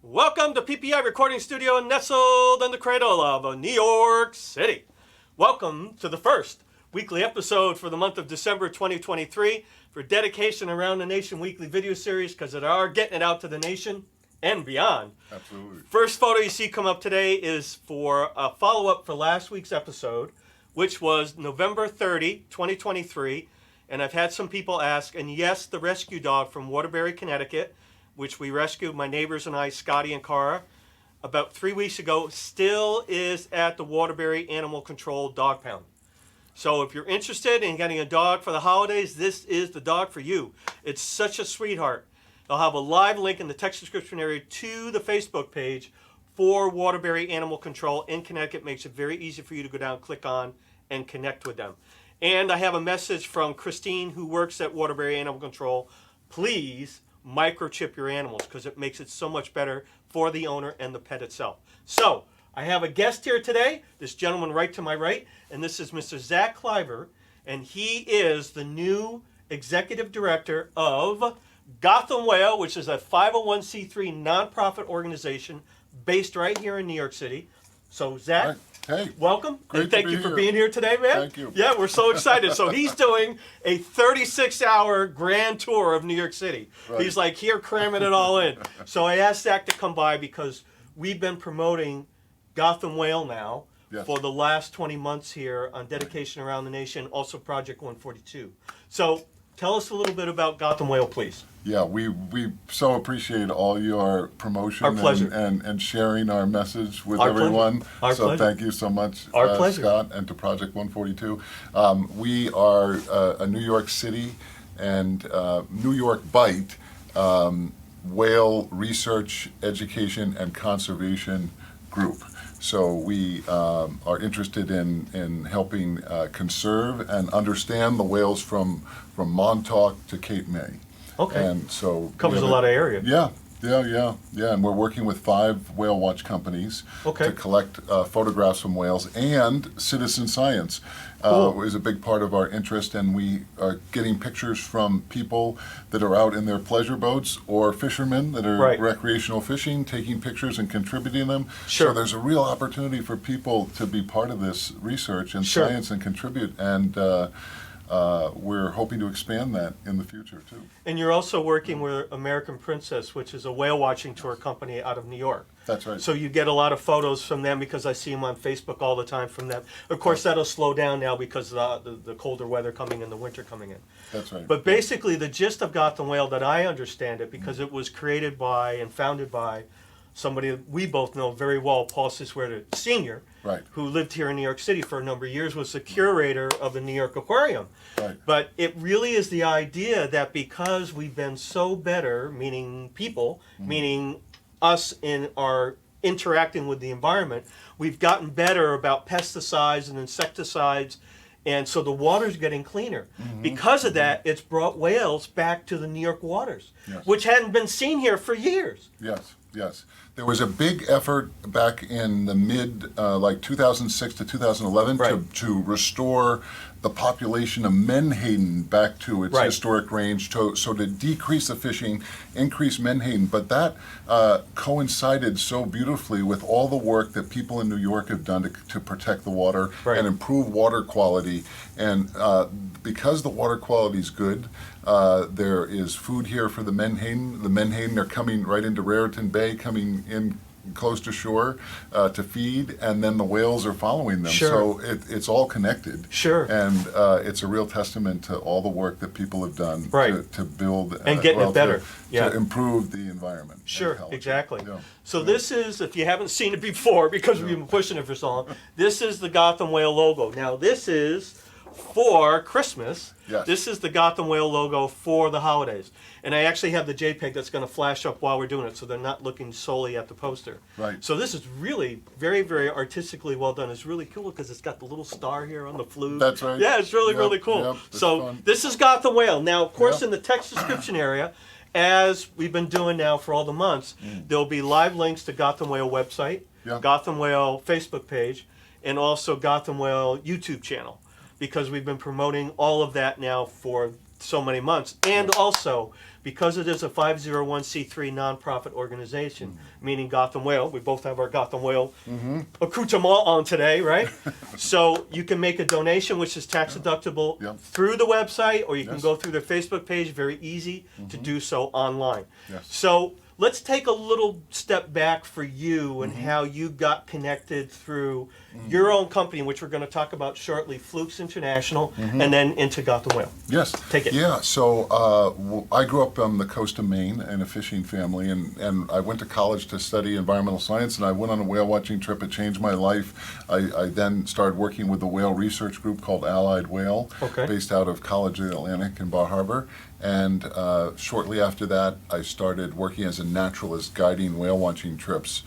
Welcome to PPI Recording Studio nestled in the cradle of New York City. Welcome to the first weekly episode for the month of December 2023 for Dedication Around the Nation weekly video series, because they are getting it out to the nation and beyond. Absolutely. First photo you see come up today is for a follow-up for last week's episode, which was November 30, 2023. And I've had some people ask, and yes, the rescue dog from WATERBURY, Connecticut, which we rescued, my neighbors and I, Scotty and Cara, about 3 weeks ago, still is at the WATERBURY Animal Control Dog Pound. So if you're interested in getting a dog for the holidays, this is the dog for you. It's such a sweetheart. I'll have a live link in the text description area to the Facebook page for WATERBURY Animal Control in Connecticut. Makes it very easy for you to go down, click on, and connect with them. And I have a message from Christine, who works at WATERBURY Animal Control. Please microchip your animals, because it makes it so much better for the owner and the pet itself. So I have a guest here today, this gentleman right to my right, and this is Mr. Zack Klyver, and he is the new executive director of Gotham Whale, which is a 501c3 nonprofit organization based right here in New York City. So Zack, Right. Hey, welcome, great and thank to you be for here. being here today, man. Thank you. Yeah, we're so excited. So he's doing a 36-hour grand tour of New York City. Right. He's like here cramming it all in. So I asked Zack to come by because we've been promoting Gotham Whale now Yes. for the last 20 months here on Dedication Around the Nation, also Project 142. So tell us a little bit about Gotham Whale, please. Yeah, we so appreciate all your promotion Our pleasure. and sharing our message with Our pleasure. everyone. Our so pleasure. thank you so much, Our pleasure. Scott, and to Project 142. We are a New York City and New York Bite whale research, education, and conservation group. So we are interested in helping conserve and understand the whales from Montauk to Cape May. Okay. And so Covers a lot of area. Yeah. And we're working with 5 whale watch companies Okay. to collect photographs from whales, and citizen science Cool. is a big part of our interest, and we are getting pictures from people that are out in their pleasure boats or fishermen that are Right. recreational fishing, taking pictures and contributing them. Sure. So there's a real opportunity for people to be part of this research and Sure. science and contribute, and we're hoping to expand that in the future too. And you're also working with American Princess, which is a whale watching tour company out of New York. That's right. So you get a lot of photos from them, because I see them on Facebook all the time from them. Of course, that'll slow down now because of the colder weather coming in, the winter coming in. That's right. But basically, the gist of Gotham Whale, that I understand it, because it was created by and founded by somebody that we both know very well, Paul Sieswerda Sr., Right. who lived here in New York City for a number of years, was the curator of the New York Aquarium. Right. But it really is the idea that because we've been so better, meaning people, meaning us in our interacting with the environment, we've gotten better about pesticides and insecticides, and so the water's getting cleaner. Because of that, it's brought whales back to the New York waters, Yes. which hadn't been seen here for years. Yes. There was a big effort back in the mid, like 2006 to 2011, Right. to restore the population of menhaden back to its Right. historic range, so to decrease the fishing, increase menhaden. But that coincided so beautifully with all the work that people in New York have done to protect the water Right. and improve water quality. And because the water quality is good, there is food here for the menhaden. The menhaden are coming right into Raritan Bay, coming in close to shore to feed, and then the whales are following them. Sure. So it's all connected. Sure. And it's a real testament to all the work that people have done Right. to build And getting it better. to improve the environment. and Sure, health. exactly. Yeah. So this is, if you haven't seen it before, because we've been pushing it for so long, this is the Gotham Whale logo. Now this is for Christmas. Yes. This is the Gotham Whale logo for the holidays. And I actually have the JPEG that's going to flash up while we're doing it, so they're not looking solely at the poster. Right. So this is really very, very artistically well done. It's really cool because it's got the little star here on the flute. That's right. Yeah, it's really, Yep, really cool. yep, it's So fun. this is Gotham Whale. Now, of course, Yep. in the text description area, as we've been doing now for all the months, there'll be live links to Gotham Whale website, Yeah. Gotham Whale Facebook page, and also Gotham Whale YouTube channel, because we've been promoting all of that now for so many months. And also, because it is a 501c3 nonprofit organization, meaning Gotham Whale, we both have our Gotham Whale accoutrement on today, right? So you can make a donation, which is tax deductible through the website, or you can go through their Facebook page. Very easy to do so online. So let's take a little step back for you and how you got connected through your own company, which we're going to talk about shortly, Flukes International, and then into Gotham Whale. Yes. Take it. Yeah, so I grew up on the coast of Maine in a fishing family, and I went to college to study environmental science, and I went on a whale watching trip. It changed my life. I then started working with the whale research group called Allied Whale, based out of College of the Atlantic in Bar Harbor. And shortly after that, I started working as a naturalist guiding whale watching trips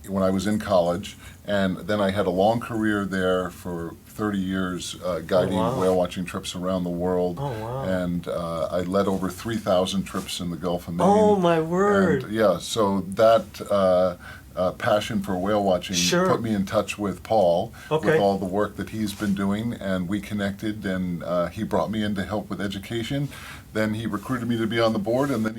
when I was in college. And then I had a long career there for 30 years guiding whale watching trips around the world. And I led over 3,000 trips in the Gulf of Maine. Oh, my word. And, yeah, so that passion for whale watching put me in touch with Paul with all the work that he's been doing, and we connected, and he brought me in to help with education. Then he recruited me to be on the board, and then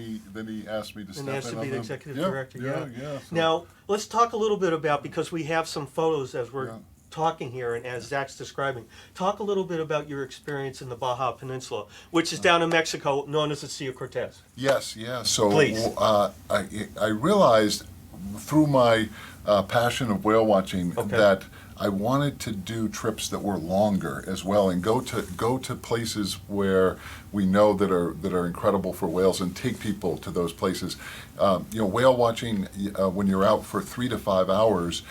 he asked me to step in. And asked to be the executive director. Yeah. So Now, let's talk a little bit about, because we have some photos as we're talking here and as Zach's describing, talk a little bit about your experience in the Baja Peninsula, which is down in Mexico, known as the Sea of Cortez. Yes, yeah. So Please. I realized through my passion of whale watching that I wanted to do trips that were longer as well, and go to places where we know that are incredible for whales, and take people to those places. Whale watching, when you're out for 3 to 5 hours,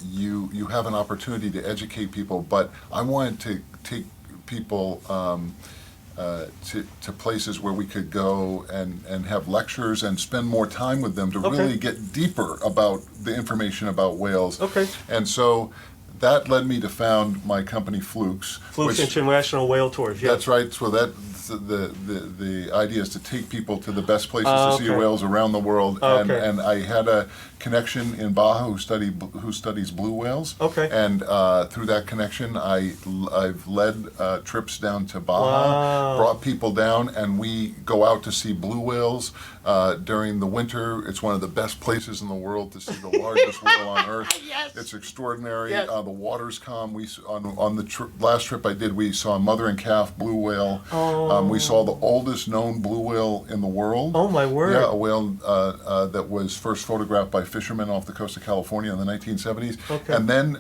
you have an opportunity to educate people, but I wanted to take people to places where we could go and have lectures and spend more time with them to really get deeper about the information about whales. And so that led me to found my company Flukes. Flukes International Whale Tours, yes. That's right. So that the idea is to take people to the best places to see whales around the world. And I had a connection in Baja who studies blue whales. And through that connection, I've led trips down to Baja, brought people down, and we go out to see blue whales during the winter. It's one of the best places in the world to see the largest whale on Earth. It's extraordinary. The water's calm. On the last trip I did, we saw a mother and calf blue whale. We saw the oldest known blue whale in the world. Oh, my word. Yeah, a whale that was first photographed by fishermen off the coast of California in the 1970s. And then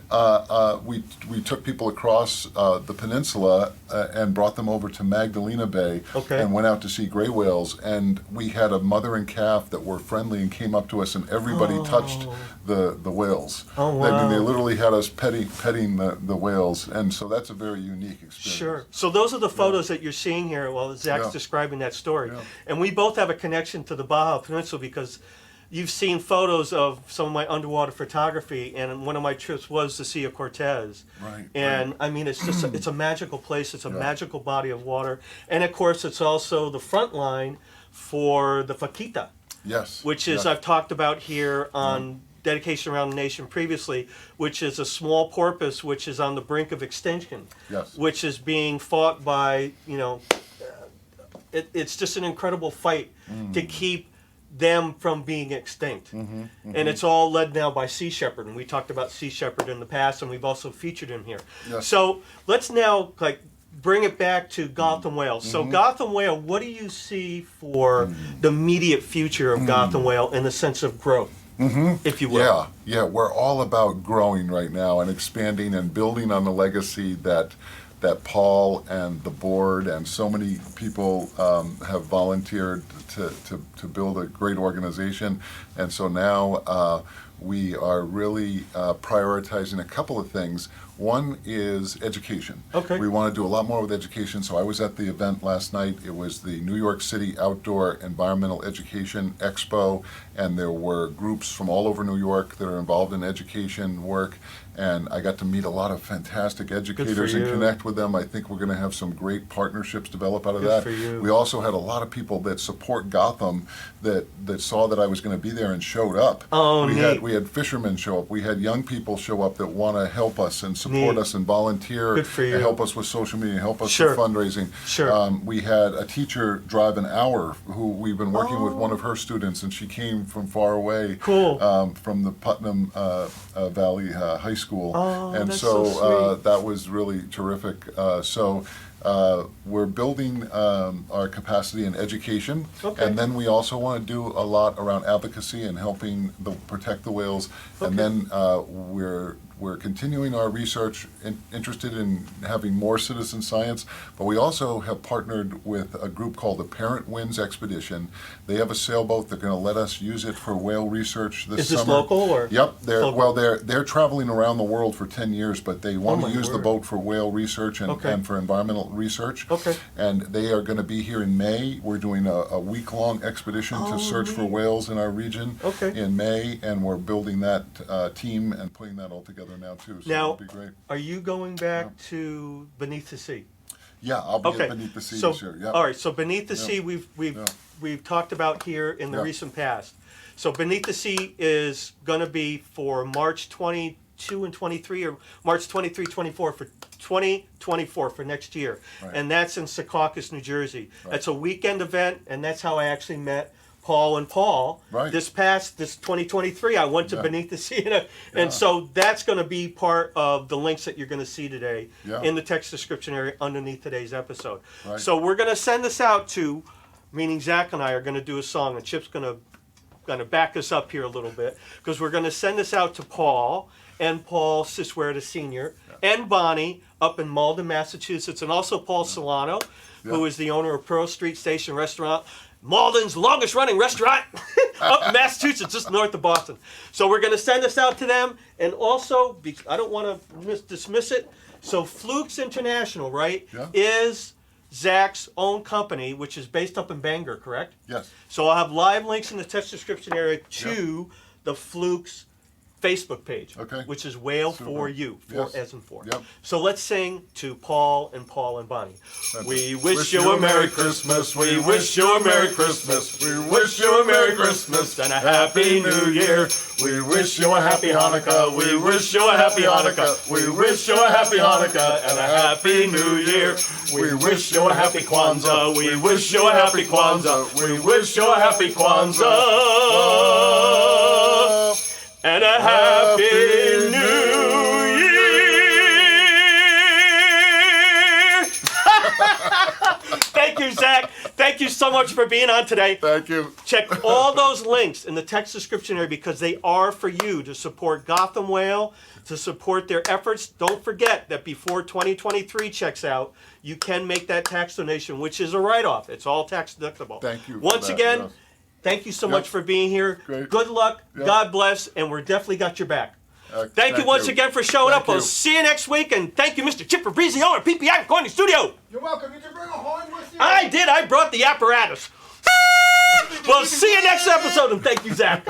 we took people across the peninsula and brought them over to Magdalena Bay and went out to see gray whales. And we had a mother and calf that were friendly and came up to us, and everybody touched the whales. They literally had us petting the whales, and so that's a very unique experience. So those are the photos that you're seeing here while Zach's describing that story. And we both have a connection to the Baja Peninsula because you've seen photos of some of my underwater photography, and one of my trips was the Sea of Cortez. And I mean, it's just it's a magical place. It's a magical body of water, and of course, it's also the front line for the vaquita. Which is I've talked about here on Dedication Around the Nation previously, which is a small porpoise which is on the brink of extinction, which is being fought by, it's just an incredible fight to keep them from being extinct. And it's all led now by Sea Shepherd, and we talked about Sea Shepherd in the past, and we've also featured him here. So let's now bring it back to Gotham Whale. So Gotham Whale, what do you see for the immediate future of Gotham Whale in the sense of growth? If you will. We're all about growing right now and expanding and building on the legacy that Paul and the board and so many people have volunteered to build a great organization. And so now we are really prioritizing a couple of things. One is education. We want to do a lot more with education. So I was at the event last night. It was the New York City Outdoor Environmental Education Expo, and there were groups from all over New York that are involved in education work. and I got to meet a lot of fantastic educators and you. connect with them. I think we're going to have some great partnerships develop out of Good that. for you. We also had a lot of people that support Gotham that saw that I was going to be there and showed up. Oh, neat. We had fishermen show up. We had young people show up that want to help us and support Neat. us and volunteer Good for you. and help us with social media, help us Sure. with fundraising. Sure. We had a teacher drive an hour who we've been working with one of Oh. her students, and she came from far away. Cool. From the Putnam Valley High School. Oh, and that's so so sweet. that was really terrific. We're building our capacity in education, Okay. and then we also want to do a lot around advocacy and helping protect the whales. Okay. And then we're continuing our research, interested in having more citizen science, but we also have partnered with a group called the Parent Winds Expedition. They have a sailboat. They're going to let us use it for whale research this summer. Is this local or? Yep. Local. They're traveling around the world for 10 years, but they want Oh, to my use the word. boat for whale research and, Okay. and for environmental research. Okay. And they are going to be here in May. We're doing a week-long expedition Oh, to search for neat. whales in our region Okay. in May, and we're building that team and putting that all together now too. So Now, it'll be great. are you going back to Beneath the Sea? Yeah, I'll be Okay. at Beneath the Sea So, this year. Yep. all right. So Beneath the Yeah. Sea, we've talked about here in the Yeah. recent past. So Beneath the Sea is going to be for March 22 and 23, or March 23, 24 for 2024 for next year, Right. and that's in Secaucus, New Jersey. Right. That's a weekend event, and that's how I actually met Paul and Paul. Right. This 2023, I went to Yeah. Beneath the Sea, Yeah. and so that's going to be part of the links that you're going to see today Yeah. in the text description area underneath today's episode. Right. So we're going to send this out to, meaning Zach and I are going to do a song, and Chip's going to back us up here a little bit, because we're going to send this out to Paul and Paul Sieswerda Sr. and Bonnie up in Malden, Massachusetts, and also Paul Solano, who Yeah. is the owner of Pearl Street Station Restaurant, Malden's longest running restaurant up in Massachusetts, just north of Boston. So we're going to send this out to them, and also, I don't want to dismiss it, so Flukes International, right, Yeah. is Zach's own company, which is based up in Bangor, correct? Yes. So I'll have live links in the text description area to the Flukes Facebook page, Okay. which is Whale Super. for You, Yes. as in four. Yep. So let's sing to Paul and Bonnie. That's We it. wish you a Merry Christmas, we wish you a Merry Christmas, we wish you a Merry Christmas and a Happy New Year. We wish you a Happy Hanukkah, we wish you a Happy Hanukkah, we wish you a Happy Hanukkah and a Happy New Year. We wish you a Happy Kwanzaa, we wish you a Happy Kwanzaa, we wish you a Happy Kwanzaa and a Happy New Year. Thank you, Zach. Thank you so much for being on today. Thank you. Check all those links in the text description area, because they are for you to support Gotham Whale, to support their efforts. Don't forget that before 2023 checks out, you can make that tax donation, which is a write-off. It's all tax deductible. Thank you for Once that, again, yes. thank you so much for being here. Great. Good luck. Yeah. God bless, and we're definitely got your back. Thank you Thank once you. again for showing Thank up. We'll you. see you next week, and thank you, Mr. Chip Fabrizio at PPI Recording Studio. You're welcome. You can bring a horn with you. I did. I brought the apparatus. We'll see you next episode, and thank you, Zach.